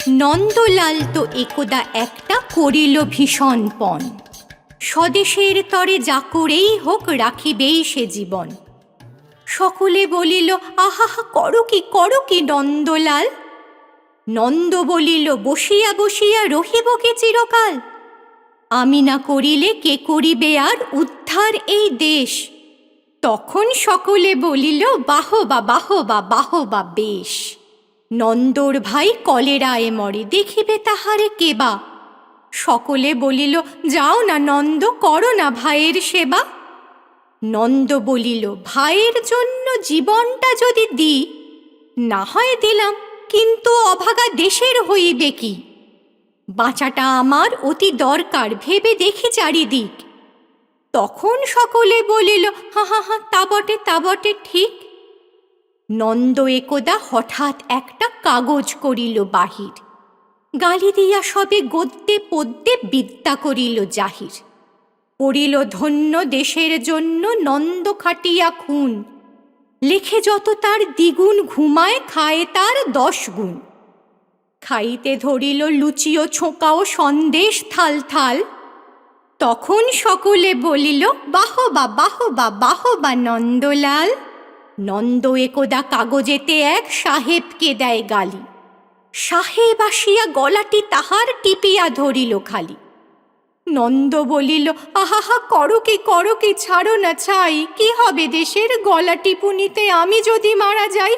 নন্দলাল তো একদা একটা করিল ভীষণ পণ, স্বদেশের তরে যা করেই হোক রাখিবেই সে জীবন। সকলে বলিল আহা করো কি নন্দলাল। নন্দ বলিল বসিয়া বসিয়া রহিব কি চিরকাল। আমি না করিলে কে করিবে আর উদ্ধার এই দেশ। তখন সকলে বলিল বাহবা বাহবা বাহবা বেশ। নন্দর ভাই কলেরায় মরে দেখিবে তাহারে কেবা। সকলে বলিল যাও না নন্দ করো না ভাইয়ের সেবা। নন্দ বলিল ভাইয়ের জন্য জীবনটা যদি দিই, না হয় দিলাম, কিন্তু অভাগা দেশের হইবে কি। বাঁচাটা আমার অতি দরকার, ভেবে দেখি চারিদিক। তখন সকলে বলিল হা তা বটে ঠিক। নন্দ একদা হঠাৎ একটা কাগজ করিল বাহির, গালি দিয়া সবে গদ্যে পদ্যে বিদ্যা করিল জাহির। পড়িল ধন্য দেশের জন্য নন্দ খাটিয়া খুন, লেখে যত তার দ্বিগুণ, ঘুমায় খায় তার 10 গুণ। খাইতে ধরিল লুচি ও ছোঁকা ও সন্দেশ থাল থাল। তখন সকলে বলিল বাহবা বাহবা বাহবা নন্দলাল। নন্দ একদা কাগজেতে এক সাহেবকে দেয় গালি, সাহেব আসিয়া গলাটি তাহার টিপিয়া ধরিল খালি। নন্দ বলিল আহা করো কি ছাড়ো না ছাই। কি হবে দেশের গলা টিপুনিতে আমি যদি মারা যাই।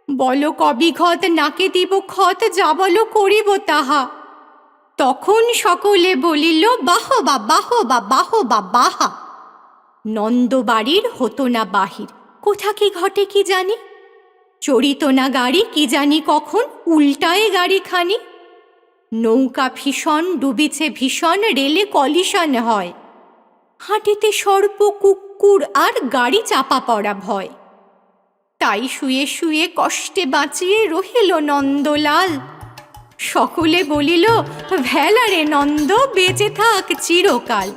বলো কবিঘত নাকে দিব ক্ষত, যা বলো করিব তাহা। তখন সকলে বলিল বাহবা বাহবা বাহবা বাহা। নন্দ বাড়ির হতো না বাহির, কোথা কি ঘটে কি জানি। চড়িত না গাড়ি কি জানি কখন, উল্টায় গাড়িখানি। নৌকা ভীষণ ডুবিছে ভীষণ, রেলে কলিশন হয়। হাঁটিতে সর্প কুকুর আর গাড়ি চাপা পড়া ভয়। তাই শুয়ে শুয়ে কষ্টে বাঁচিয়ে রহিল নন্দলাল। সকলে বলিল ভেলা রে নন্দ বেঁচে থাক চিরকাল।